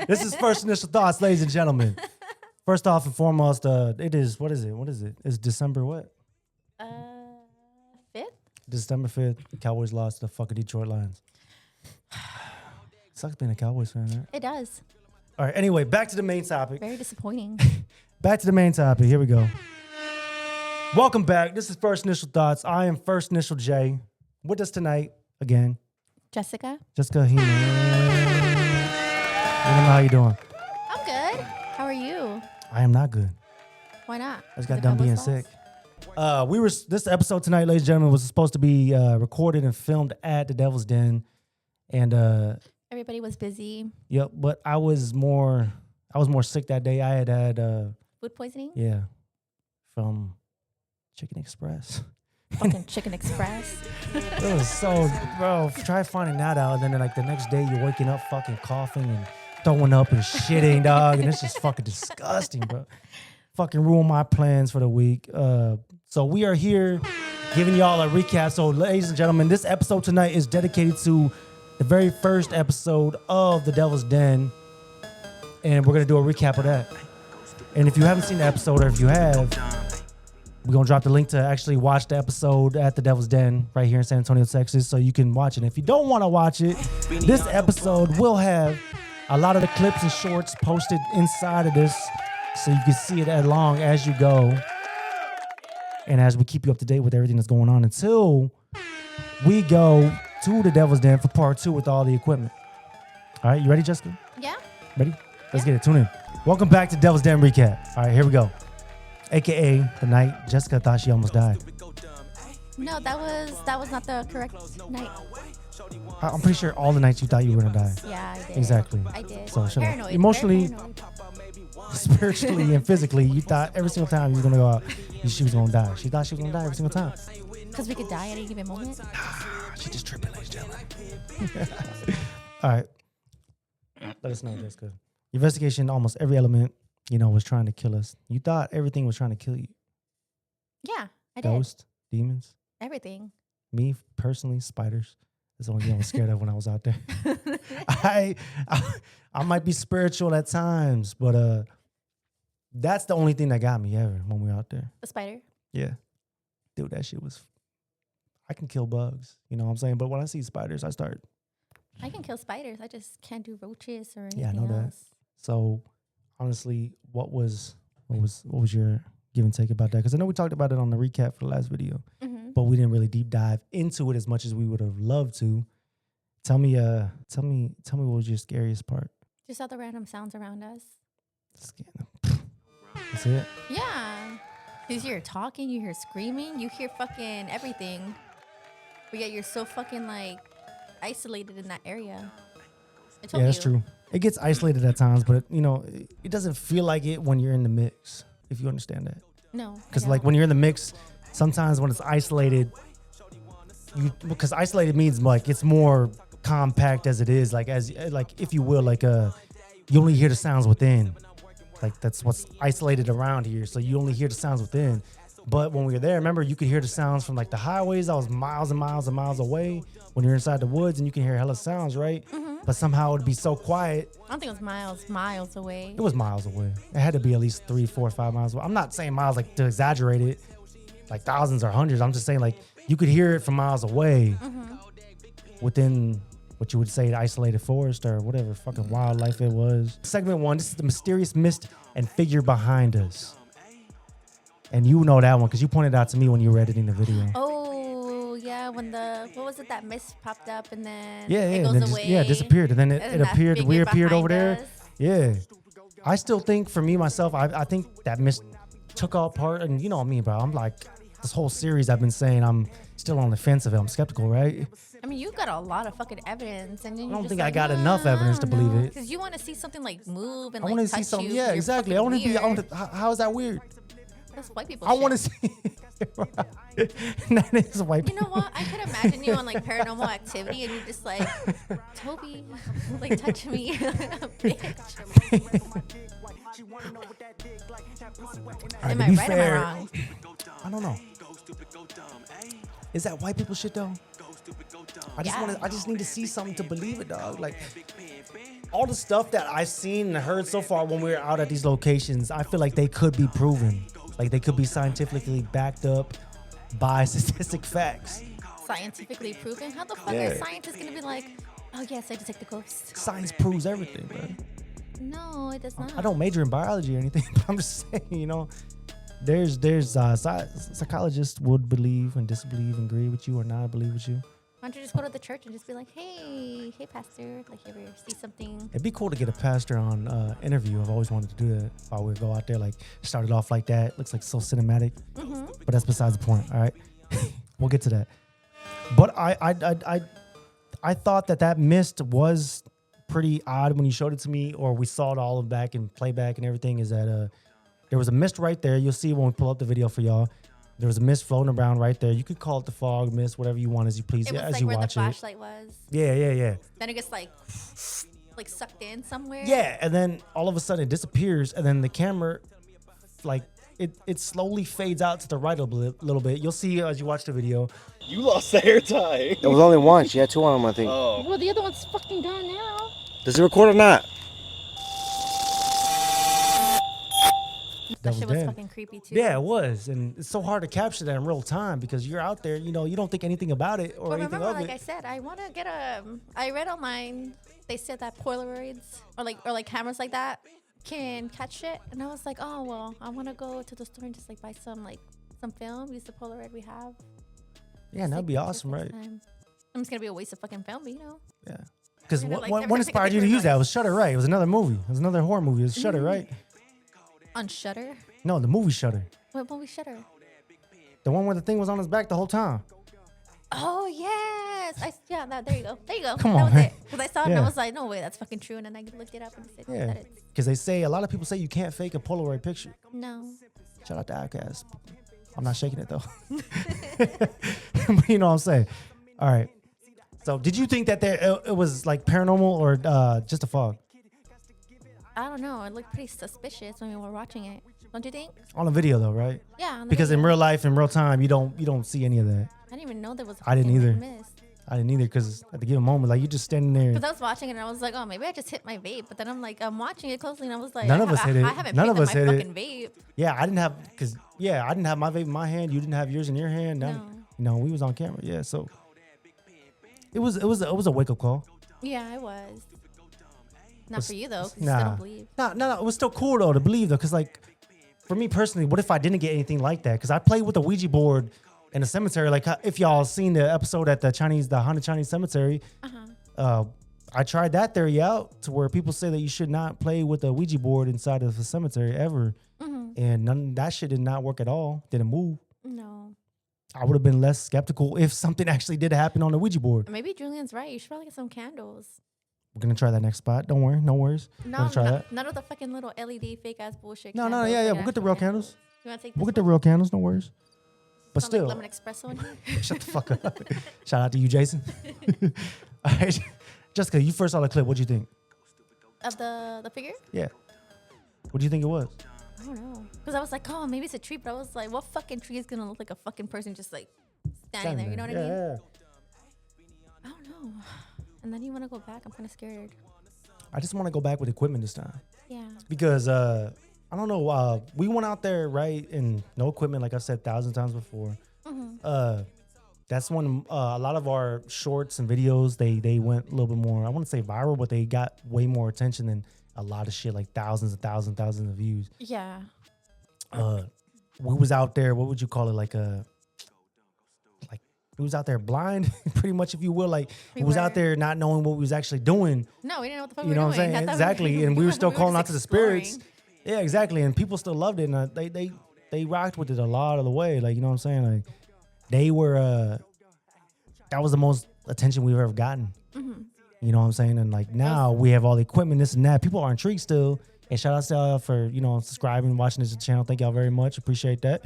This is First Initial Thoughts, ladies and gentlemen. First off and foremost, it is, what is it? It's December what? 5th? December 5th. Cowboys lost to the fucking Detroit Lions. Sucks being a Cowboys fan, right? It does. All right, anyway, back to the main topic. Very disappointing. Back to the main topic. Here we go. Welcome back. This is First Initial Thoughts. I am First Initial J. With us tonight, again, Jessica? Jessica Heenan. How you doing? I'm good. How are you? I am not good. Why not? I just got done being sick. This episode tonight, ladies and gentlemen, was supposed to be recorded and filmed at the Devil's Den, and everybody was busy. Yep, but I was more sick that day. I had food poisoning. Yeah, from Chicken Express. Fucking Chicken Express. It was so, bro. Try finding that out, and then like the next day you're waking up fucking coughing and throwing up and shitting, dog, and it's just fucking disgusting, bro. Fucking ruin my plans for the week. So we are here giving y'all a recap. So, ladies and gentlemen, this episode tonight is dedicated to the very first episode of The Devil's Den, and we're gonna do a recap of that. And if you haven't seen the episode, or if you have, we're going to drop the link to actually watch the episode at the Devil's Den right here in San Antonio, Texas, so you can watch it. If you don't want to watch it, this episode will have a lot of the clips and shorts posted inside of this, so you can see it as long as you go. And as we keep you up to date with everything that's going on until we go to the Devil's Den for part 2 with all the equipment. All right, you ready, Jessica? Yeah. Ready? Let's get it. Tune in. Welcome back to Devil's Den Recap. All right, here we go. AKA the night Jessica thought she almost died. No, that was not the correct night. I'm pretty sure all the nights you thought you were gonna die. Yeah, I did. Exactly. I did. So paranoid. Emotionally, paranoid. spiritually, and physically, you thought every single time you was gonna go out, she was gonna die. She thought she was gonna die every single time. Because we could die at any given moment. She just tripping, ladies and gentlemen. All right. Let us know, Jessica. Your investigation, almost every element, was trying to kill us. You thought everything was trying to kill you. Yeah, I did. Ghosts, demons. Everything. Me, personally, spiders. That's the only thing I was scared of when I was out there. I might be spiritual at times, but that's the only thing that got me ever when we were out there. The spider? Yeah. Dude, that shit was... I can kill bugs, you know what I'm saying? But when I see spiders, I can kill spiders. I just can't do roaches or anything Yeah, I know else. that. So, honestly, what was your give and take about that? Because I know we talked about it on the recap for the last video, but we didn't really deep dive into it as much as we would have loved to. Tell me what was your scariest part? Just all the random sounds around us. That's it? Yeah. Because you're talking, you hear screaming, you hear fucking everything. But yet you're so fucking like isolated in that area. Yeah, that's true. It gets isolated at times, but it doesn't feel like it when you're in the mix, if you understand that. No. Because like when you're in the mix, sometimes when it's isolated, because isolated means like it's more compact as it is, like if you will, like you only hear the sounds within. Like that's what's isolated around here. So you only hear the sounds within. But when we were there, remember, you could hear the sounds from like the highways that was miles and miles and miles away. When you're inside the woods and you can hear hella sounds, right? But somehow it would be so quiet. I don't think it was miles away. It was miles away. It had to be at least 3, 4, 5 miles away. I'm not saying miles like to exaggerate it, like thousands or hundreds. I'm just saying like you could hear it from miles away within what you would say the isolated forest or whatever fucking wildlife it was. Segment 1, this is the mysterious mist and figure behind us. And you know that one because you pointed out to me when you were editing the video. Oh, yeah, when what was it, that mist popped up and then it goes away. Disappeared. And then it appeared, we appeared over there. Us. Yeah. I still think for me, myself, I think that mist took all part. And you know me, bro. I'm like, this whole series I've been saying I'm still on the fence of it. I'm skeptical, right? I mean, you got a lot of fucking evidence. And then I don't think I got enough evidence to believe it. Because you want to see something like move and I like want to see something. Yeah, exactly. I want to be, how is that weird? That's white people I want to see. That is white people. You know what? I could imagine you on like Paranormal Activity and you're just like, Toby, like touch me. Bitch. Am I right or am I wrong? I don't know. Is that white people shit though? I just need to see something to believe it, dog. Like all the stuff that I've seen and heard so far when we were out at these locations, I feel like they could be proven. Like they could be scientifically backed up by statistic facts. Scientifically proven? How the fuck Yeah. are scientists gonna be like, oh yes, I detect the ghost? Science proves everything, man. No, it does not. I don't major in biology or anything, but I'm just saying, you know, there's psychologists would believe and disbelieve and agree with you or not believe with you. Why don't you just go to the church and just be like, hey, pastor, like you ever see something? It'd be cool to get a pastor on interview. I've always wanted to do that. If I would go out there, like start it off like that. Looks like so cinematic, but that's besides the point. All right, we'll get to that. But I thought that mist was pretty odd when you showed it to me, or we saw it all of back in playback and everything. Is that there was a mist right there. You'll see when we pull up the video for y'all. There was a mist floating around right there. You could call it the fog mist, whatever you want, as you please. It was as like you where the watch it. flashlight was. Yeah. Then it gets like sucked in somewhere. Yeah, and then all of a sudden it disappears, and then the camera, like, it slowly fades out to the right a little bit. You'll see as you watch the video. You lost the hair tie. It was only one. She had two on them, I think. Oh. Well, the other one's fucking gone now. Does it record or not? That was shit was dead. fucking creepy too. Yeah, it was, and it's so hard to capture that in real time because you're out there, you know, you don't think anything about it or But anything remember, of like it. I said, I want to get a. I read online. They said that Polaroids or like cameras like that can catch shit, and I was like, oh well, I want to go to the store and just like buy some film. Use the Polaroid we have. Yeah, and that'd be awesome, right? I'm just gonna be a waste of fucking film, but you know. Yeah, because We're gonna, like, what never take a inspired you to picture use of that? us. It was Shutter, right? It was another movie. It was another horror movie. It was Shutter, right? On Shutter. No, the movie Shutter, What movie Shutter? the one where the thing was on his back the whole time. Oh yes, there you go. There you go. Come that on, was man. it. Because I saw it and I Yeah. was like, no way, that's fucking true. And then I looked it up and it said Yeah, that it's because they say a lot of people say you can't fake a Polaroid picture. no. Shout out to Outcast. I'm not shaking it though. But you know what I'm saying. All right. So, did you think that it was like paranormal or just a fog I don't know. It looked pretty suspicious when we were watching it. Don't you think? on the video though, right? Yeah. On the Because in video. real life, in real time, you don't see any of that. I didn't even know there was. I didn't fucking, either. like, mist. I didn't either because at the given moment, like you're just standing there. Because I was watching it and I was like, oh, maybe I just hit my vape. But then I'm watching it closely and I was like, None of us hit it. I haven't None of picked us up my hit it. fucking vape. Yeah, I didn't have I didn't have my vape in my hand. You didn't have yours in your hand. No. You know, we was on camera. Yeah, so it was a wake up call. Yeah, it was. Not Was- for you though. 'Cause you Nah. still don't believe. No, it was still cool though to believe though, because like for me personally, what if I didn't get anything like that? Because I played with a Ouija board in a cemetery. Like if y'all seen the episode at the haunted Chinese cemetery, I tried that theory out to where people say that you should not play with a Ouija board inside of a cemetery ever, and that shit did not work at all. Didn't move. No. I would have been less skeptical if something actually did happen on the Ouija board. Maybe Julian's right. You should probably get some candles. We're gonna try that next spot. Don't worry, no worries. No, Gonna try that. none of the fucking little LED fake ass bullshit. No, candles, yeah, like we'll get the actual real candles. You want to take We'll this get the one? real candles, no worries. But Sound still, like lemon espresso in here. shut the fuck up. Shout out to you, Jason. All right, Jessica, you first saw the clip. What'd you think? Of the figure? Yeah. What do you think it was? I don't know. Because I was like, oh, maybe it's a tree. But I was like, what fucking tree is going to look like a fucking person just like standing there? You know what I mean? Yeah. I don't know. And then you want to go back? I'm kind of scared. I just want to go back with equipment this time Yeah. because I don't know. We went out there right and no equipment, like I said 1,000 times before. That's when a lot of our shorts and videos they went a little bit more. I want to say viral, but they got way more attention than a lot of shit, like thousands of views. Yeah. We was out there. What would you call it? Like we was out there blind, pretty much, if you will. Like we was out were. there not knowing what we was actually doing. No, we didn't know what the fuck You we know were what I'm doing. I saying? thought Exactly. And we were still calling out just to the spirits. exploring. Yeah, exactly. And people still loved it. And they rocked with it a lot of the way. Like, you know what I'm saying? Like they were, that was the most attention we've ever gotten. You know what I'm saying? And like now we have all the equipment, this and that. People are intrigued still. And shout out to y'all for, subscribing, watching this channel. Thank y'all very much. Appreciate that.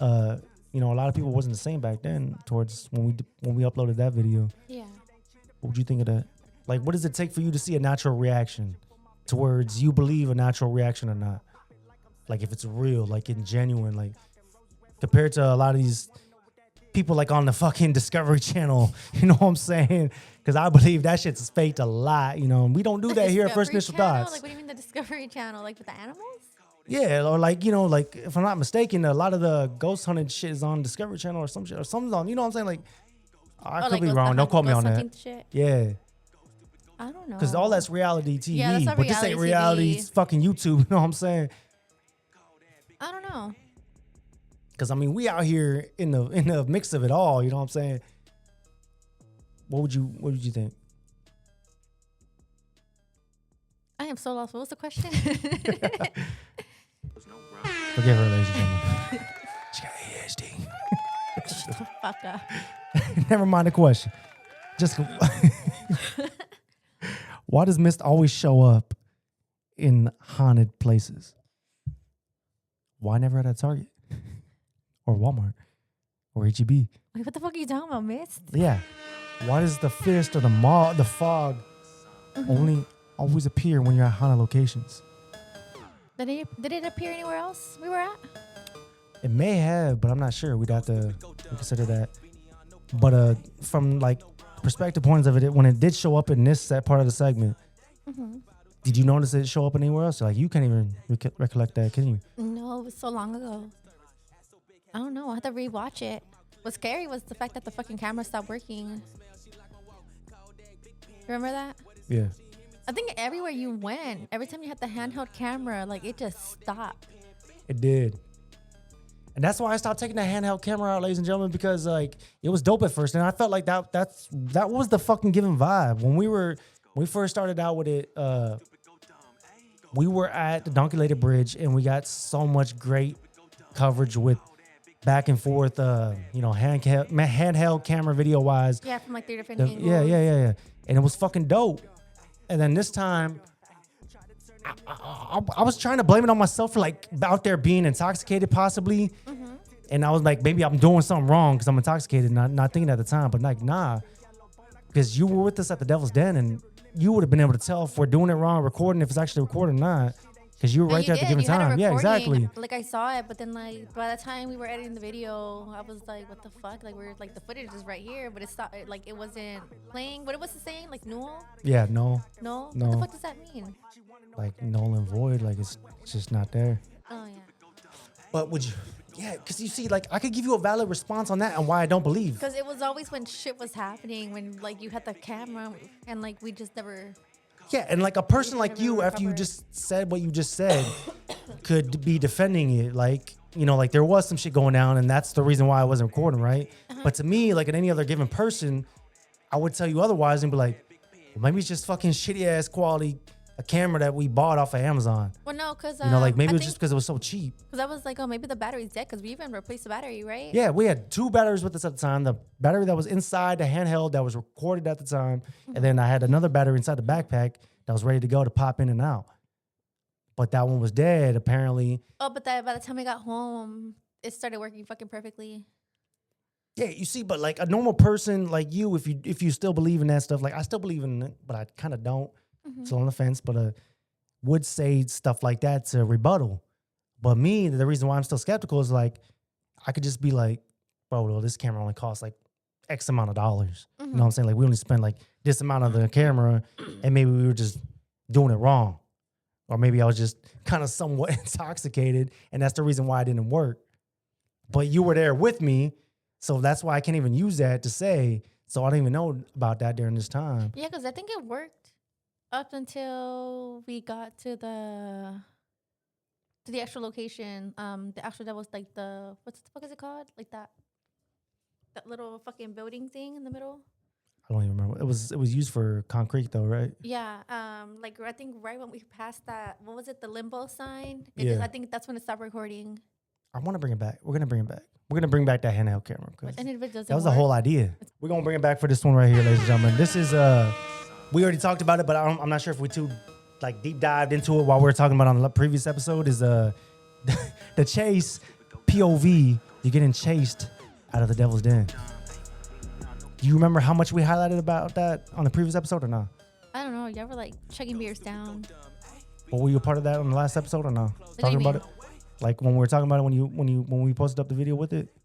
A lot of people wasn't the same back then towards when we uploaded that video. Yeah. What would you think of that? Like, what does it take for you to see a natural reaction towards you believe a natural reaction or not? Like, if it's real, like, in genuine, like, compared to a lot of these people like on the fucking Discovery Channel. You know what I'm saying? Because I believe that shit's faked a lot. You know, and we don't do The that here at First Discovery Initial Channel? Thoughts. Like, what do you mean the Discovery Channel? Like with the animals? Yeah, or like, you know, like if I'm not mistaken, a lot of the ghost hunting shit is on Discovery Channel or some shit, or something's on. You know what I'm saying? Like, I could like be ghost- wrong. the Don't quote me ghost on that. hunting Shit? Yeah, I don't know. because all that's reality TV, Yeah, that's not but this ain't reality reality. TV. It's fucking YouTube. You know what I'm saying? I don't know. Because I mean, we out here in the mix of it all. You know what I'm saying? What would you think? I am so lost. What was the question? Forgive her, ladies and gentlemen. She got ADHD. Shut the fuck up. Never mind the question. Just why does mist always show up in haunted places? Why never at a Target or Walmart or HEB? Wait, what the fuck are you talking about, Mist? Yeah. Why does the fist or the fog only always appear when you're at haunted locations? Did it appear anywhere else we were at? It may have, but I'm not sure. We'd have to consider that. But from like perspective points of it, when it did show up in that part of the segment, did you notice it show up anywhere else? Like you can't even recollect that, can you? No, it was so long ago. I don't know. I had to rewatch it. What's scary was the fact that the fucking camera stopped working. Remember that? Yeah. I think everywhere you went, every time you had the handheld camera, like it just stopped. It did. And that's why I stopped taking the handheld camera out, ladies and gentlemen, because like it was dope at first. And I felt like that was the fucking given vibe. When we first started out with it, we were at the Donkey Lady Bridge and we got so much great coverage with back and forth, handheld camera video wise. Yeah, from like 3 different angles. Yeah. And it was fucking dope. And then this time, I was trying to blame it on myself for like out there being intoxicated possibly. And I was like, maybe I'm doing something wrong because I'm intoxicated, not thinking at the time. But like, nah, because you were with us at the Devil's Den and you would have been able to tell if we're doing it wrong, recording, if it's actually recorded or not. Because you were right there at the given time. Yeah, exactly. Like I saw it, but then like by the time we were editing the video, I was like, what the fuck? Like we're like the footage is right here, but it stopped. Like it wasn't playing. What was it saying? Like null? Yeah, no. No? No. What the fuck does that mean? Like null and void. Like it's just not there. Oh yeah. But would you? Yeah, because you see, like I could give you a valid response on that and why I don't believe. Because it was always when shit was happening, when like you had the camera and like we just never. Yeah, and like a person like you, after you just said what you just said, could be defending it. Like, you know, like there was some shit going down and that's the reason why I wasn't recording, right? But to me, like in any other given person, I would tell you otherwise and be like, well, maybe it's just fucking shitty ass quality, a camera that we bought off of Amazon. Well, no, because. You know, like maybe it was just because it was so cheap. Because I was like, oh, maybe the battery's dead because we even replaced the battery, right? Yeah, we had 2 batteries with us at the time. The battery that was inside the handheld that was recorded at the time. And then I had another battery inside the backpack that was ready to go to pop in and out. But that one was dead, apparently. Oh, but by the time I got home, it started working fucking perfectly. Yeah, you see, but like a normal person like you, if you still believe in that stuff, like I still believe in it, but I kind of don't. Still on the fence, but would say stuff like that to rebuttal. But me, the reason why I'm still skeptical is like, I could just be like, bro, well, this camera only costs like X amount of dollars. You know what I'm saying? Like we only spent like this amount of the camera and maybe we were just doing it wrong. Or maybe I was just kind of somewhat intoxicated and that's the reason why it didn't work. But you were there with me, so that's why I can't even use that to say, so I don't even know about that during this time. Yeah, because I think it worked up until we got to the actual location. The actual that was like the what the fuck is it called? Like that little fucking building thing in the middle. I don't even remember. It was used for concrete though, right? Yeah. Like I think right when we passed that, what was it? The limbo sign. Yeah. I think that's when it stopped recording. I want to bring it back. We're gonna bring it back. We're gonna bring back that handheld camera because And if it doesn't that was the work, whole idea. We're gonna bring it back for this one right here, ladies and gentlemen. This is we already talked about it, but I'm not sure if we too like deep dived into it while we were talking about on the previous episode. Is the chase POV? You're getting chased out of the Devil's Den. Do you remember how much we highlighted about that on the previous episode or not? I don't know. Y'all were like chugging beers down. Or were you a part of that on the last episode or not? do you Talking about mean? it, like when we were talking about it when we posted up the video with it.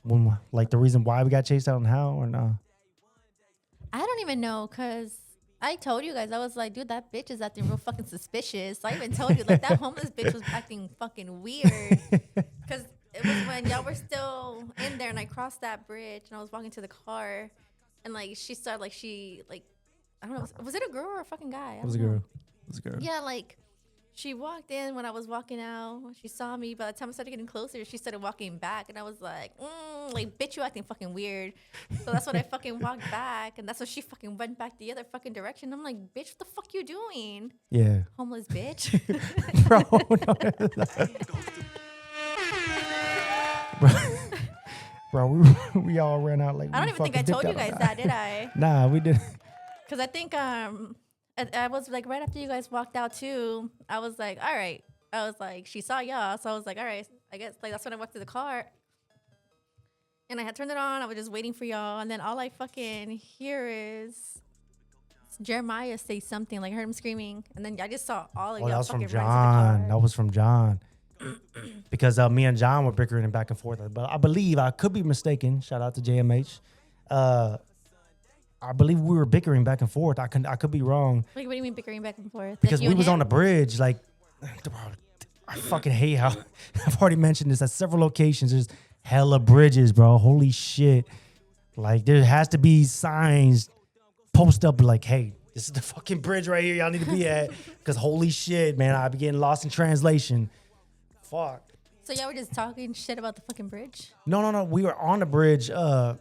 Like the reason why we got chased out and how or no? I don't even know, cause I told you guys, I was like, dude, that bitch is acting real fucking suspicious. So I even told you, like, that homeless bitch was acting fucking weird. Cause it was when y'all were still in there, and I crossed that bridge, and I was walking to the car, and like she started, like I don't know, was it a girl or a fucking guy? It was a girl. It was a girl. Yeah, like she walked in when I was walking out. She saw me. By the time I started getting closer, she started walking back, and I was like, bitch, you acting fucking weird. So that's when I fucking walked back, and that's when she fucking went back the other fucking direction. I'm like, bitch, what the fuck you doing? Yeah. Homeless bitch. Bro, we all ran out like. I don't even think I told you guys that, did I? Nah, we didn't. Because I think I was like right after you guys walked out too. I was like, all right. I was like, she saw y'all, so I was like, all right. I guess like that's when I walked to the car, and I had turned it on. I was just waiting for y'all, and then all I fucking hear is Jeremiah say something. Like I heard him screaming, and then I just saw all of y'all That was fucking from run to the John. car. That was from John. Because me and John were bickering back and forth. But I believe, I could be mistaken. Shout out to JMH. I believe we were bickering back and forth. I could be wrong. Like, what do you mean bickering back and forth? Because Like, we was on the bridge. Like, I fucking hate how I've already mentioned this at several locations. There's hella bridges, bro. Holy shit. Like, there has to be signs post up like, hey, this is the fucking bridge right here y'all need to be at. Because holy shit, man, I be getting lost in translation. Fuck. So y'all were just talking shit about the fucking bridge? No. We were on the bridge. Fuck.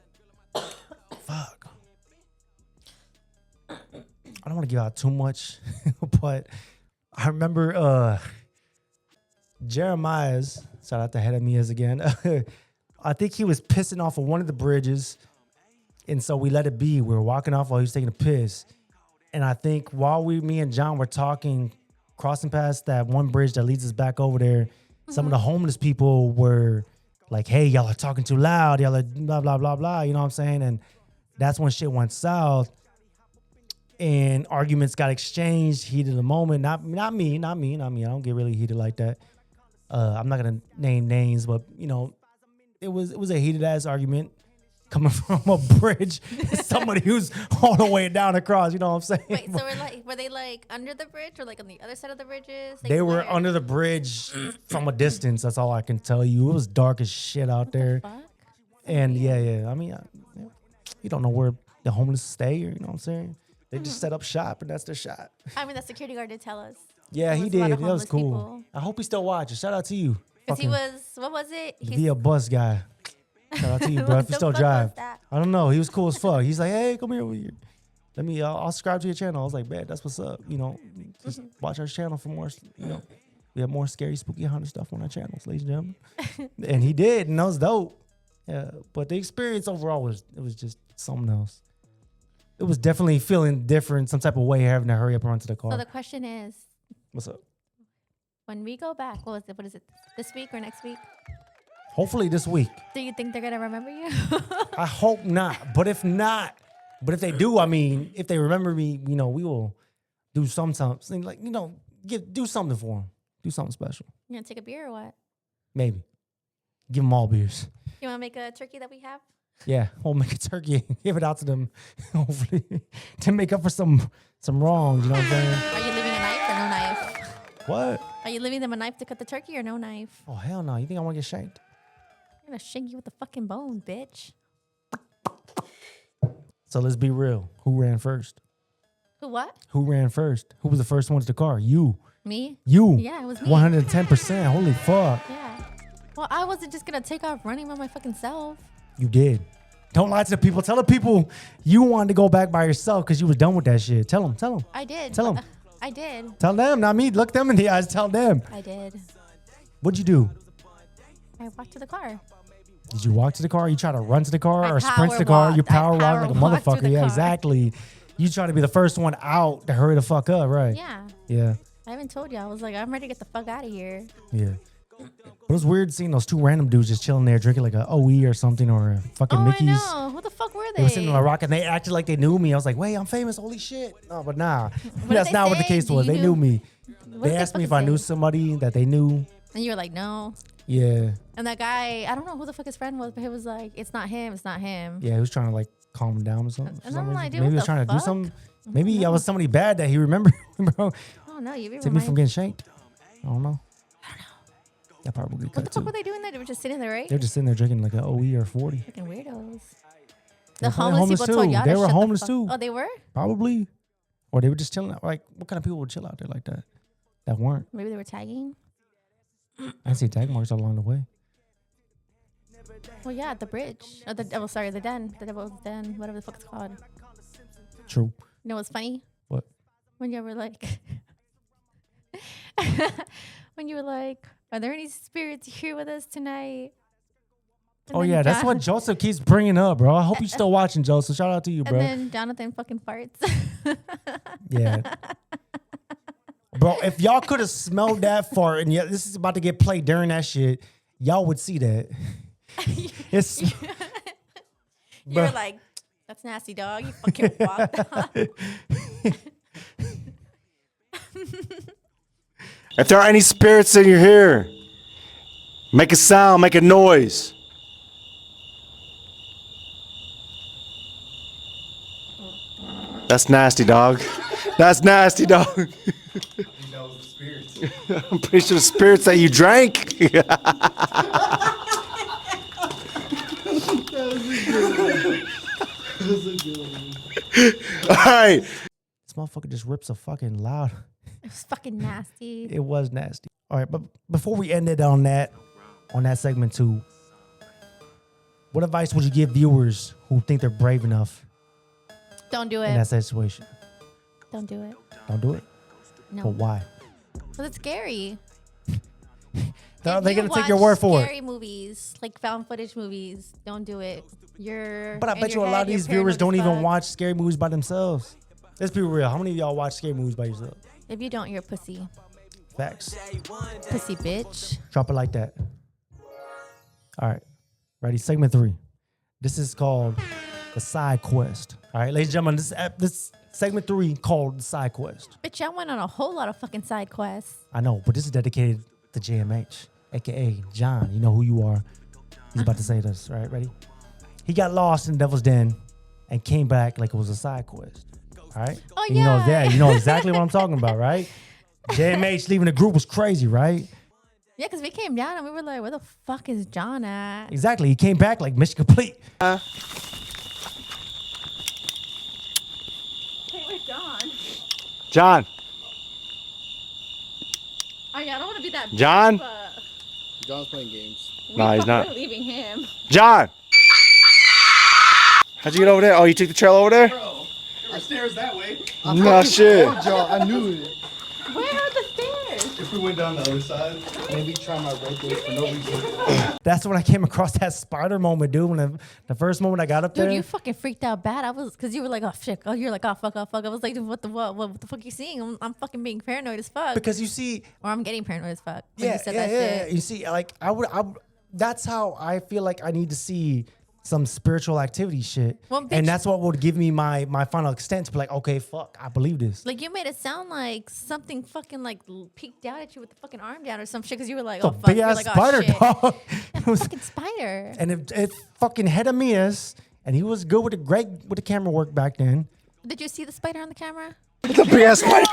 I don't want to give out too much, but I remember Jeremiah's, shout out to Head of Mia's again. I think he was pissing off of one of the bridges. And so we let it be. We were walking off while he was taking a piss. And I think while me and John were talking, crossing past that one bridge that leads us back over there, some of the homeless people were like, hey, y'all are talking too loud. Y'all are blah, blah, blah, blah. You know what I'm saying? And that's when shit went south. And arguments got exchanged, heat of the moment. Not me. I don't get really heated like that. I'm not gonna name names, but you know, it was a heated ass argument coming from a bridge. Somebody who's all the way down across. You know what I'm saying? Wait, so were they like under the bridge or like on the other side of the bridges? Like, They were where? under the bridge from a distance. That's all I can tell you. It was dark as shit out there. Fuck? And yeah. I mean, you don't know where the homeless stay, or you know what I'm saying? They just set up shop, and that's their shot. I mean, the security guard did tell us. Yeah, There he was a lot did. of That was homeless cool. people. I hope he still watches. Shout out to you. Because he Fucking was, what was it? Via bus guy. Shout out to you, bro. What If you the still fuck drive. was that? I don't know. He was cool as fuck. He's like, hey, come here. Let me, I'll subscribe to your channel. I was like, man, that's what's up. You know, just watch our channel for more, you know. We have more scary, spooky, haunted stuff on our channels, ladies and gentlemen. And he did, and that was dope. Yeah, but the experience overall was just something else. It was definitely feeling different, some type of way, having to hurry up and run to the car. So the question is, What's up? when we go back, what is it, this week or next week? Hopefully this week. Do you think they're going to remember you? I hope not. But if not, but if they do, I mean, if they remember me, you know, we will do something like, you know, do something for them. Do something special. You going to take a beer or what? Maybe. Give them all beers. You want to make a turkey that we have? Yeah, we'll make a turkey and give it out to them, hopefully, to make up for some wrongs, you know what I'm saying? Are you leaving a knife or no knife? What? Are you leaving them a knife to cut the turkey or no knife? Oh, hell no. You think I want to get shanked? I'm going to shank you with the fucking bone, bitch. So let's be real. Who ran first? Who, what? Who ran first? Who was the first one to the car? You. Me? You. Yeah, it was me. 110%. Holy fuck. Yeah. Well, I wasn't just going to take off running by my fucking self. You did. Don't lie to the people. Tell the people you wanted to go back by yourself because you was done with that shit. Tell them. I did. Tell 'em. I did. Tell them, not me. Look them in the eyes. Tell them. I did. What'd you do? I walked to the car. Did you walk to the car? You try to run to the car I or sprint to the car? power You walked. I power walk like a power walked to motherfucker. the Yeah, car. exactly. You try to be the first one out to hurry the fuck up, right? Yeah. Yeah. I even told you. I was like, I'm ready to get the fuck out of here. Yeah. But it was weird seeing those two random dudes just chilling there drinking like a OE or something or a fucking Oh, Mickey's. I know. Who the fuck were They they? were sitting on a rock and they acted like they knew me. I was like, wait, I'm famous. Holy shit. No, but nah. did That's they not what the say? case Do was. you They know- knew me. What They did asked me if fucking I knew say? somebody that they knew. And you were like, no. Yeah. And that guy, I don't know who the fuck his friend was, but he was like, "It's not him. It's not him." Yeah, he was trying to like calm him down or something. And I'm like, dude, Maybe he what was the trying to do fuck? something. I Maybe don't I know. was somebody bad that he remembered, bro. Oh no, you To me from getting shanked. I don't know. That part will get What cut the fuck too. were they doing there? They were just sitting there, right? They're just sitting there drinking like an OE or 40. Fucking weirdos. They're The probably homeless people told too. y'all They to were shut the homeless fuck- too. Oh, they were? Probably. Or they were just chilling out. Like, what kind of people would chill out there like that? That weren't. Maybe they were tagging. I see tag marks along the way. Well, yeah, at the bridge. Or the the den. The devil's den, whatever the fuck it's called. True. You know what's funny? What? When you were like, when you were like, are there any spirits here with us tonight? And Oh, then yeah. That's what Joseph keeps bringing up, bro. I hope you're still watching, Joseph. Shout out to you, bro. And then Jonathan fucking farts. Yeah. Bro, if y'all could have smelled that fart and yeah, this is about to get played during that shit, y'all would see that. It's You're Bruh. like, that's nasty, dog. You fucking walked off. If there are any spirits in your here, make a sound, make a noise. That's nasty, dog. That's nasty, dog. I'm pretty sure the spirits that you drank. All right. this motherfucker just rips a fucking loud. It was fucking nasty. It was nasty. All right, but before we end it on that segment 2, what advice would you give viewers who think they're brave enough Don't do in it. that situation? Don't do it. Don't do it. No. But why? Because it's scary. They're If gonna you take your watch word for it. Scary movies, like found footage movies, don't do it. But I bet you a lot of these viewers don't even watch scary movies by themselves. Let's be real. How many of y'all watch scary movies by yourself? If you don't, you're a pussy. Facts. Pussy bitch. Drop it like that. All right. Ready? Segment 3. This is called the side quest. All right, ladies and gentlemen, this segment 3 called the side quest. Bitch, I went on a whole lot of fucking side quests. I know, but this is dedicated to JMH, aka John. You know who you are. He's about to say this, right? Ready? He got lost in the Devil's Den and came back like it was a side quest. All right? Oh, And you know yeah. that. You know exactly what I'm talking about, right? JMH leaving the group was crazy, right? Yeah, because we came down and we were like, where the fuck is John at? Exactly. He came back like mission complete. Hey, where's John? John. I mean, I don't want to be that bitch, John? but John's playing games. No, he's not. We're leaving him. John. How'd you get over there? Oh, you took the trail over there? Bro, there were stairs that way. No shit. John, I knew it. Where are the stairs? If we went down the other side, maybe try my right there for no reason. That's when I came across that spider moment, dude. When the first moment I got up Dude, there. you fucking freaked out bad. I was, because you were like, oh shit. Oh, you're like, oh fuck, oh fuck. I was like, what the fuck you seeing? I'm fucking being paranoid as fuck. because you see, Or I'm getting paranoid as fuck. When you said that shit. You see, like I would, that's how I feel like I need to see some spiritual activity shit, Well, bitch- and that's what would give me my final extent to be like, okay, fuck, I believe this. Like you made it sound like something fucking like peeked out at you with the fucking arm down or some shit because you were like, It's a oh fuck, big you're ass like, oh, spider, shit. dog. It was, Fucking spider. and it fucking had a miss, and he was good with the camera work back then. Did you see the spider on the camera? It's a big ass spider.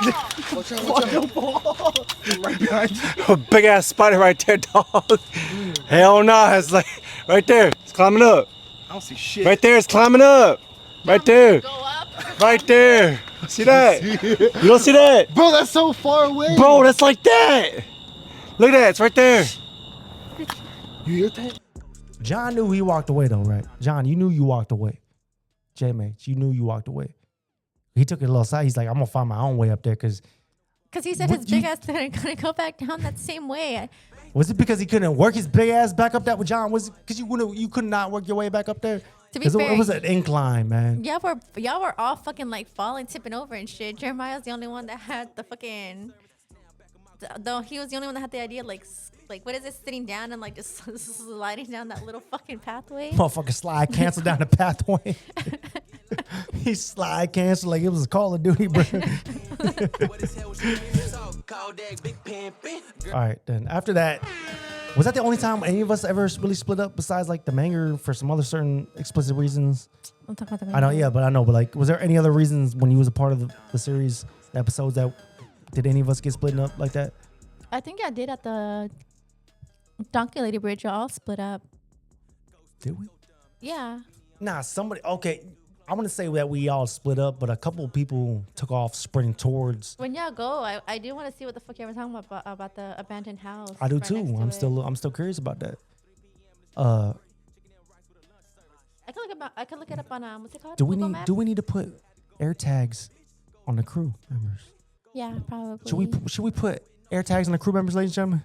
Watch out. Right behind you. A big ass spider right there, dog. Hell no. It's like right there. It's climbing up. I don't see shit. Right there. It's climbing up. Right there. Go up. Right there. See that? You don't see that? Bro, that's so far away. Bro, that's like that. Look at that. It's right there. You hear that? John knew he walked away though, right? John, you knew you walked away. J-Mate, you knew you walked away. He took it a little side. He's like, I'm gonna find my own way up there because. Because he said What his you- big ass couldn't go back down that same way. Was it because he couldn't work his big ass back up there with John? Was it because you could not work your way back up there? To be 'Cause fair, it was an incline, man. y'all were all fucking like falling, tipping over and shit. Jeremiah's the only one that had the fucking. Though he was the only one that had the idea, like what is it, sitting down and like just sliding down that little fucking pathway. Motherfucker slide cancel down the pathway. He slide cancel like it was a Call of Duty, bro. All right, then after that, Was that the only time any of us ever really split up besides like the manga for some other certain explicit reasons? I'm talking about the I know, yeah, but like, was there any other reasons when you was a part of the series, the episodes that did any of us get split up like that? I think I did at the Donkey Lady Bridge. Y'all split up. Did we? Yeah. Nah, somebody. Okay, I'm gonna say that we all split up, but a couple of people took off sprinting towards. When y'all go, I do want to see what the fuck you were talking about the abandoned house. I do right too. next to it. I'm still curious about that. I could look it up on what's it called? Do we Google need Maps? do we need to put air tags on the crew members? Yeah, probably. Should we put air tags on the crew members, ladies and gentlemen,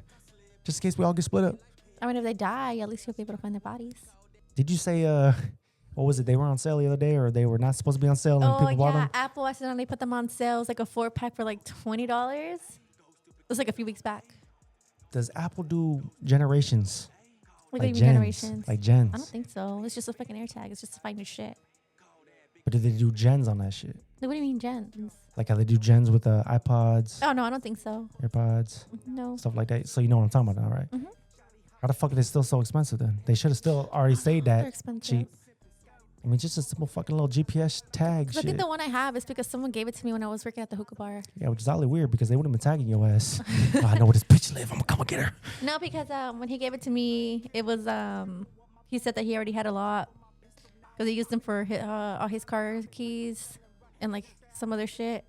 just in case we all get split up? I mean, if they die, at least you'll be able to find their bodies. Did you say what was it? They were on sale the other day, or they were not supposed to be on sale, and Oh people bought yeah, them? Apple accidentally put them on sale. It was like a 4-pack for like $20. It was like a few weeks back. Does Apple do generations? Like, Like even gens? generations. Like gens? I don't think so. It's just a fucking AirTag. It's just to find new shit. But do they do gens on that shit? Like, what do you mean gens? Like how they do gens with iPods, Oh no, I don't think so. AirPods, No. stuff like that. So you know what I'm talking about now, right? Mhm. How the fuck are they still so expensive then? They should have still already stayed They're that expensive. cheap. I mean, just a simple fucking little GPS tag 'Cause I shit. think the one I have is because someone gave it to me when I was working at the hookah bar. Yeah, which is oddly weird because they wouldn't have been tagging your ass. Oh, I know where this bitch live. I'm gonna come and get her. No, because when he gave it to me, it was he said that he already had a lot because he used them for all his car keys and like some other shit.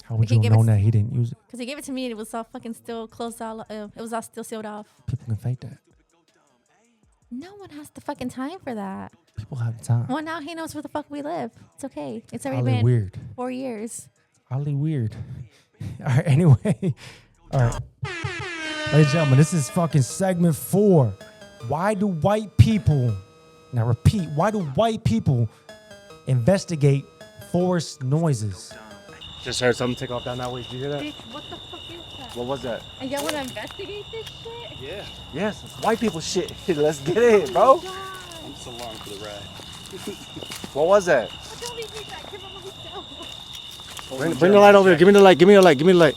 How would He you gave have known us- that he didn't use it? Because he gave it to me and it was all fucking still closed all. It was all still sealed off. People can fake that. No one has the fucking time for that. People have time. Well, now he knows where the fuck we live. It's okay. It's already Oddly been weird. 4 years. Oddly weird. All right, anyway. All right. Ladies and gentlemen, this is fucking segment 4. Why do white people, now repeat, why do white people investigate forest noises? Just heard something take off down that way. Did you hear that? What the fuck is that? What was that? And y'all want to investigate this shit? Yeah, Yes, it's white people shit. Let's get it, bro. I'm just along for the ride. What was that? Don't leave me back here, Mama. Bring the light over here. Give me the light. Give me the light. Give me the light.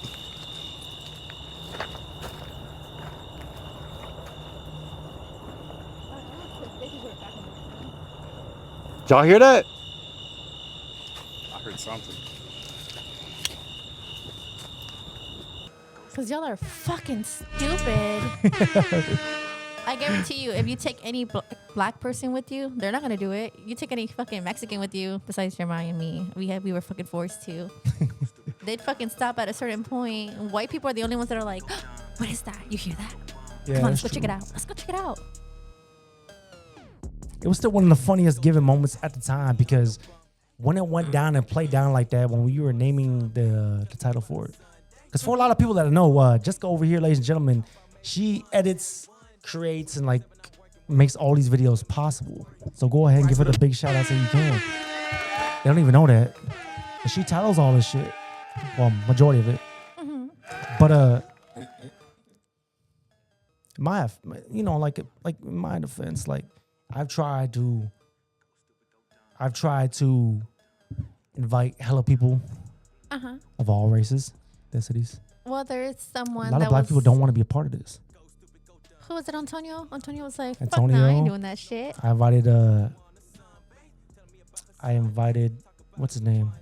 Y'all hear that? I heard something. Because y'all are fucking stupid. I guarantee you, if you take any black person with you, they're not going to do it. You take any fucking Mexican with you, besides Jeremiah and me, we were fucking forced to. They'd fucking stop at a certain point. White people are the only ones that are like, what is that? You hear that? Yeah, Come on, let's that's go check true. it out. Let's go check it out. It was still one of the funniest given moments at the time because when it went down and played down like that, when you were naming the title for it. Because for a lot of people that know, just go over here, ladies and gentlemen, she edits, creates, and like makes all these videos possible. So go ahead and give her the big shout out so you can. They don't even know that. And she titles all this shit. Well, majority of it. But like in my defense, like I've tried to invite hella people of all races, ethnicities. Well, there is someone A lot that of black was, people don't want to be a part of this. Who was it, Antonio? Antonio was like, fuck Antonio. no, I ain't doing that shit. I invited what's his name?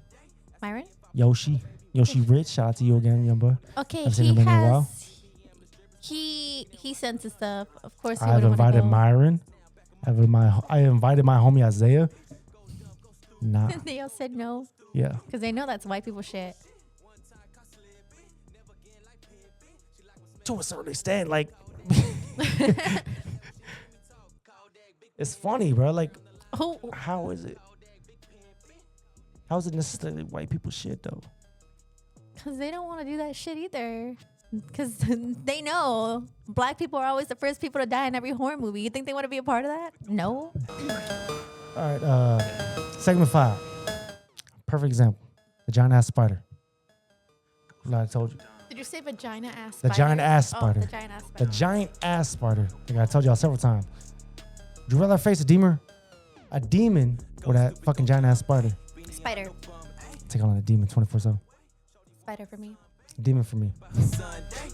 Myron? Yoshi Rich. Shout out to you again, young boy. Okay, I've seen he him in a while. has... He sends his stuff. Of course, he I've wouldn't want to invited go. Myron. I invited my homie Isaiah. Nah. They all said no Yeah. because they know that's white people shit. To a certain extent, like it's funny, bro. Like, Who? how is it? How is it necessarily white people shit though? Because they don't want to do that shit either. Because they know black people are always the first people to die in every horror movie. You think they want to be a part of that? No. All right, segment 5. Perfect example. The giant ass spider. Like I told you. Did you say vagina ass The spider? giant ass Oh, spider. the giant ass The spider. giant ass spider. Like I told y'all several times. Would you rather face a demon or that fucking giant ass spider? Spider. Take on a demon 24/7. Spider for me. Demon for me.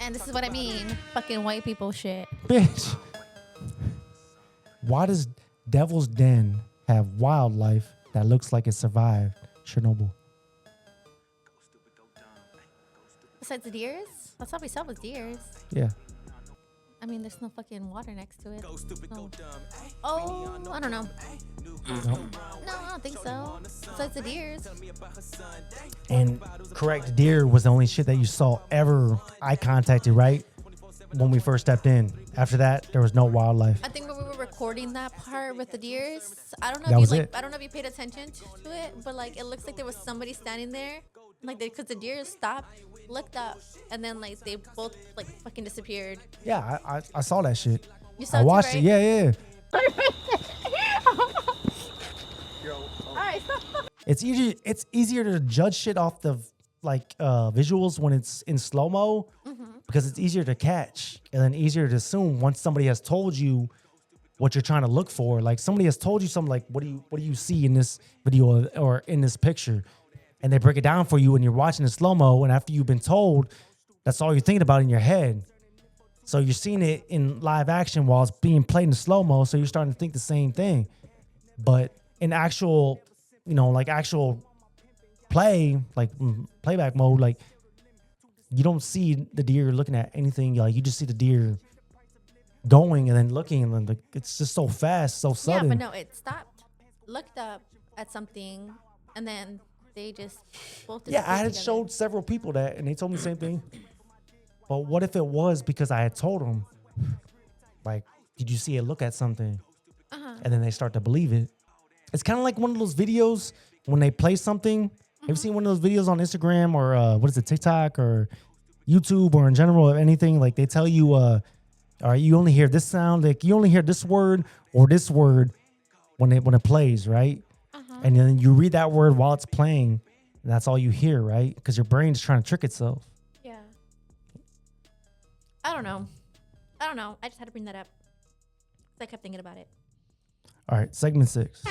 And this is what I mean. Fucking white people shit. Bitch. Why does Devil's Den have wildlife that looks like it survived Chernobyl? Besides the deers? That's all we saw was deers. Yeah. I mean, there's no fucking water next to it. No. Oh, I don't know. No. No, I don't think so. Besides the deers. And correct, deer was the only shit that you saw ever eye contacted, right? When we first stepped in. After that, there was no wildlife. I think when we were recording that part with the deers, I don't know That if was you it. I don't know if you paid attention to it, but like it looks like there was somebody standing there, like because the deers stopped, looked up, and then like they both like fucking disappeared. Yeah, I saw that shit. You saw I it too, watched right? it. Yeah. All right, stop. It's easier to judge shit off the visuals when it's in slow-mo because it's easier to catch and then easier to assume once somebody has told you what you're trying to look for. Like somebody has told you something like, what do you see in this video or in this picture? And they break it down for you and you're watching the slow-mo, and after you've been told, that's all you're thinking about in your head. So you're seeing it in live action while it's being played in slow-mo, so you're starting to think the same thing. But in actual, actual play, playback mode, like you don't see the deer looking at anything. Like you just see the deer going and then looking, and then it's just so fast, so sudden. Yeah, but no, it stopped, looked up at something, and then they just both Yeah, I had disappeared showed several people that, and they told me the same thing. But what if it was because I had told them, like, did you see it look at something? And then they start to believe it. It's kind of like one of those videos when they play something. Have you seen one of those videos on Instagram or what is it, TikTok or YouTube or in general or anything? Like they tell you, all right, you only hear this sound, like you only hear this word or this word when it plays, right? And then you read that word while it's playing, and that's all you hear, right? Because your brain's trying to trick itself. Yeah. I don't know. I just had to bring that up. I kept thinking about it. All right, segment 6.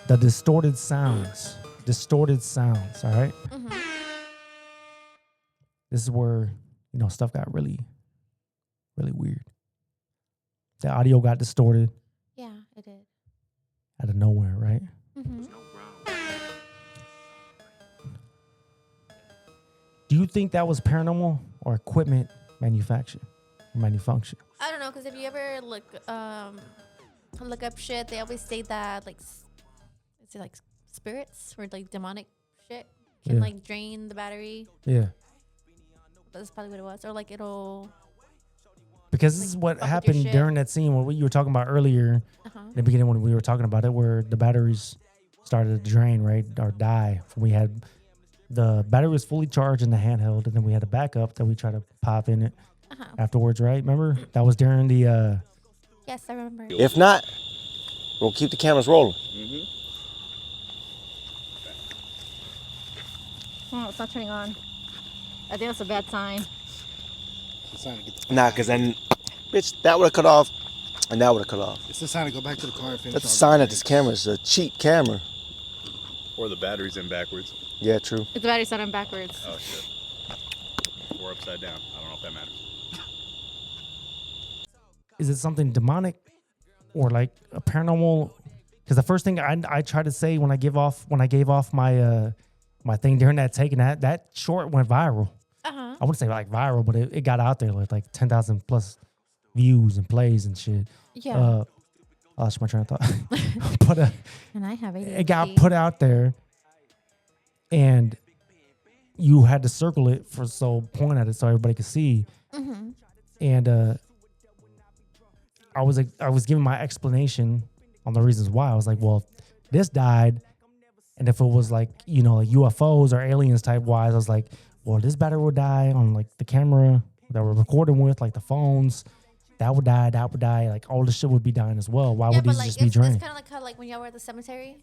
The distorted sounds. Distorted sounds, all right? This is where, stuff got really, really weird. The audio got distorted Yeah, it did. out of nowhere, right? Do you think that was paranormal or equipment manufacture? Malfunction? I don't know, because if you ever look up shit, they always say that is it like spirits or like demonic shit can like drain the battery. Yeah. That's probably what it was, or like it'll. Because this is what fuck with your happened shit. during that scene what you were talking about earlier in the beginning when we were talking about it, where the batteries started to drain, right, or die. We had the battery was fully charged in the handheld, and then we had a backup that we tried to pop in it afterwards, right? Remember? That was during the. Yes, I remember. If not, we'll keep the cameras rolling. Oh, it's not turning on. I think that's a bad sign. Nah, because then, bitch, that would have cut off, and that would have cut off. It's the sign to go back to the car and finish. That's a all the sign that things. this camera is a cheap camera. Or the battery's in backwards. Yeah, true. It's the battery's on backwards. Oh shit. Or upside down. I don't know if that matters. Is it something demonic or like a paranormal? Because the first thing I try to say when I gave off my my thing during that take, and that short went viral. I wouldn't say like viral, but it got out there like 10,000 plus views and plays and shit. Yeah. I lost my train of thought. But And I have ADHD. it got put out there, and you had to circle it point at it so everybody could see. And I was giving my explanation on the reasons why. I was like, well, if this died, and if it was like like UFOs or aliens type wise, I was like, well, this battery would die on like the camera that we're recording with, like the phones. That would die. Like all the shit would be dying as well. Why would but these like just be it's drained? kind of like how like when y'all were at the cemetery,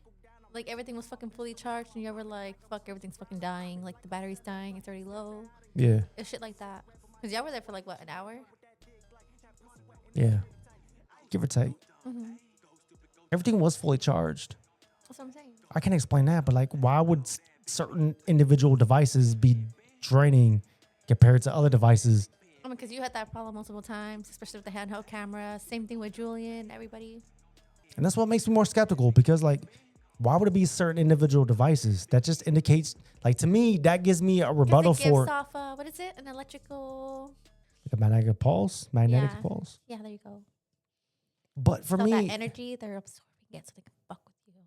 like everything was fucking fully charged, and you were like, fuck, everything's fucking dying. Like the battery's dying. It's already low. Yeah. It's shit like that. Cause y'all were there for like what, an hour? Yeah. Give or take. Everything was fully charged. That's what I'm saying. I can't explain that, but like, why would certain individual devices be draining compared to other devices. I mean, because you had that problem multiple times, especially with the handheld camera. Same thing with Julian, everybody. And that's what makes me more skeptical because, like, why would it be certain individual devices? That just indicates, like, to me, that gives me a rebuttal It gives for off, what is it? An electrical... a magnetic pulse. Magnetic Yeah. pulse. Yeah, there you go. But for So me, that energy, they're absorbing it so they can fuck with you.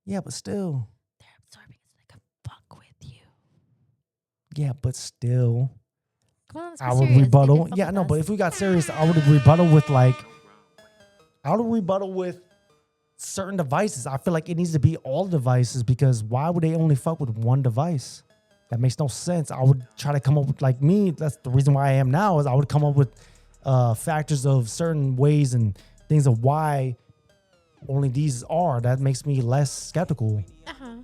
yeah, but still, They're absorbing it so they can fuck with you. yeah, but still, Come on, let's be I would serious. They rebuttal. didn't fuck Yeah, with no, us. but if we got serious, I would rebuttal with certain devices. I feel like it needs to be all devices because why would they only fuck with one device? That makes no sense. I would try to come up with, like me, that's the reason why I am now, is I would come up with factors of certain ways and things of why only these are. That makes me less skeptical. Uh-huh.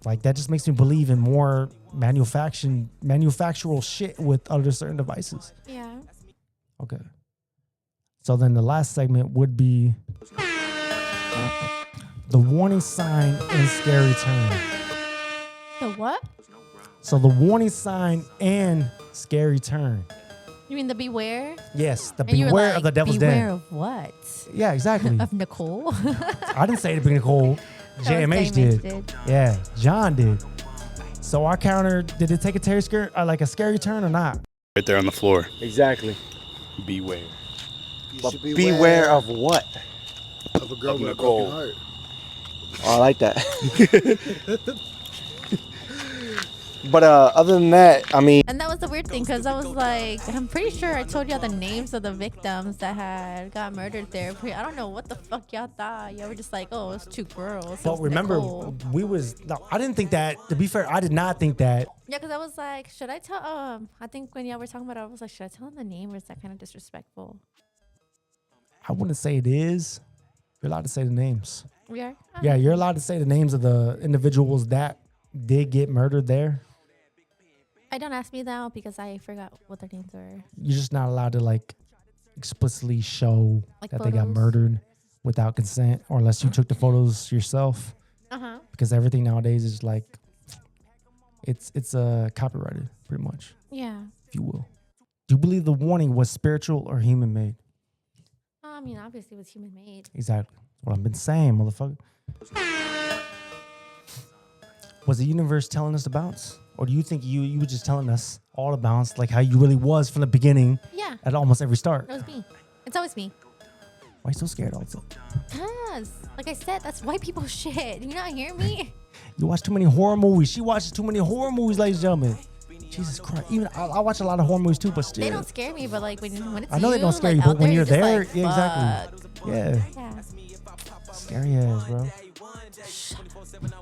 Like that just makes me believe in more manufactural shit with other certain devices. Yeah. Okay. So then the last segment would be the warning sign and scary turn. The what? So the warning sign and scary turn. You mean the beware? Yes, the And you were beware like, of the devil's beware den. of what? Yeah, exactly. Of Nicole? I didn't say it to be Nicole. JMH did. Yeah, John did. So our counter, did it take a scary turn or not? Right there on the floor. Exactly. Beware. You But should beware of what? of a girl of with a Nicole. broken heart. Oh, I like that. But other than that, I mean, And that was the weird thing because I was like, I'm pretty sure I told y'all the names of the victims that had got murdered there. But I don't know what the fuck y'all thought. Y'all were just like, oh, it's two girls. It But was remember, Nicole. I didn't think that, to be fair, I did not think that. Yeah, because I was like, should I tell, I think when y'all were talking about it, I was like, should I tell him the name or is that kind of disrespectful? I wouldn't say it is. You're allowed to say the names. We are? Yeah, you're allowed to say the names of the individuals that did get murdered there. I don't ask me now because I forgot what their names were. You're just not allowed to like explicitly show Like that they got photos? murdered without consent or unless you took the photos yourself, Uh-huh. because everything nowadays is like it's copyrighted pretty much, Yeah. if you will. Do you believe the warning was spiritual or human made? I mean, obviously it was human made. Exactly. That's what I've been saying, motherfucker. Was the universe telling us to bounce? Or do you think you were just telling us all to bounce like how you really was from the beginning Yeah, at almost every start? that was me. It's always me. Why are you so scared all the time? Cause, like I said, that's white people shit. You not hear me? You watch too many horror movies. She watches too many horror movies, ladies and gentlemen. Jesus Christ. Even I watch a lot of horror movies too, but still. They don't scare me, but like when it's I know they you, don't scare like, you, but out when you're just there, like, yeah, exactly. fuck. Yeah. Yeah. Scary ass, bro.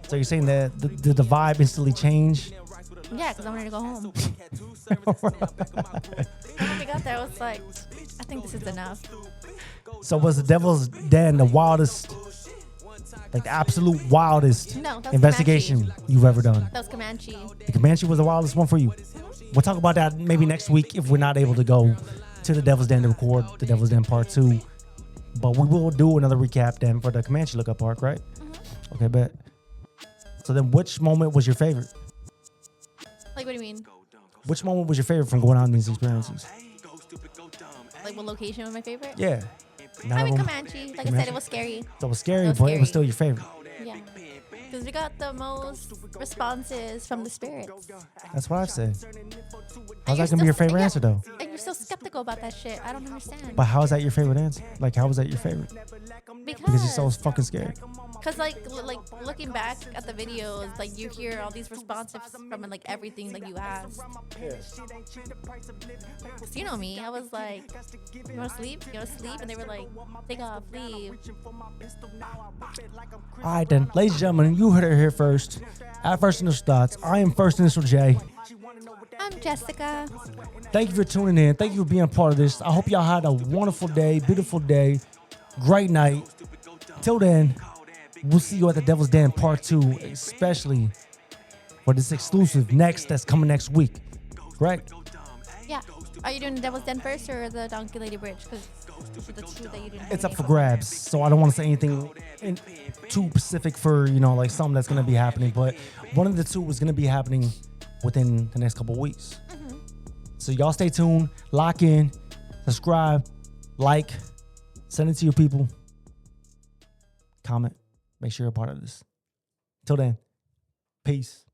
So you're saying that the vibe instantly changed? Yeah, because I wanted to go home. When we got there, I was like, I think this is enough. So was the Devil's Den the wildest, like the absolute wildest No, that was investigation you've ever done? That was Comanche. The Comanche was the wildest one for you. We'll talk about that maybe next week if we're not able to go to the Devil's Den to record the Devil's Den Part 2. But we will do another recap then for the Comanche Lookup Park, right? Mm-hmm. Okay, bet. So then which moment was your favorite? Like, what do you mean? Which moment was your favorite from going on these experiences? Like, what location was my favorite? Yeah. None I of mean, them. Comanche. Like I Comanche? said, it was scary. So it was scary, It was but it was scary. still your favorite. Yeah. Because we got the most responses from the spirits. That's what I've said. How's you're that gonna be your still- favorite yeah. answer though? And you're so skeptical about that shit. I don't understand. But how is that your favorite answer? Like, how was that your favorite? Because you're so fucking scared. Cause like looking back at the videos, like you hear all these responses from like everything that you asked. So you know me, I was like, "You want to sleep? You want to sleep?" And they were like, "Take off, leave." All right then, ladies and gentlemen, you heard it here first. At First Initial Thoughts, I am First Initial J. I'm Jessica. Thank you for tuning in. Thank you for being a part of this. I hope y'all had a wonderful day, beautiful day, great night. Till then, we'll see you at the Devil's Den Part 2, especially for this exclusive that's coming next week. Correct? Yeah. Are you doing the Devil's Den first or the Donkey Lady Bridge? Because the two that you didn't. It's up for grabs, so I don't want to say anything too specific for, like something that's going to be happening, but one of the two is going to be happening within the next couple of weeks. So y'all stay tuned, lock in, subscribe, like, send it to your people, comment, make sure you're a part of this. Till then, peace.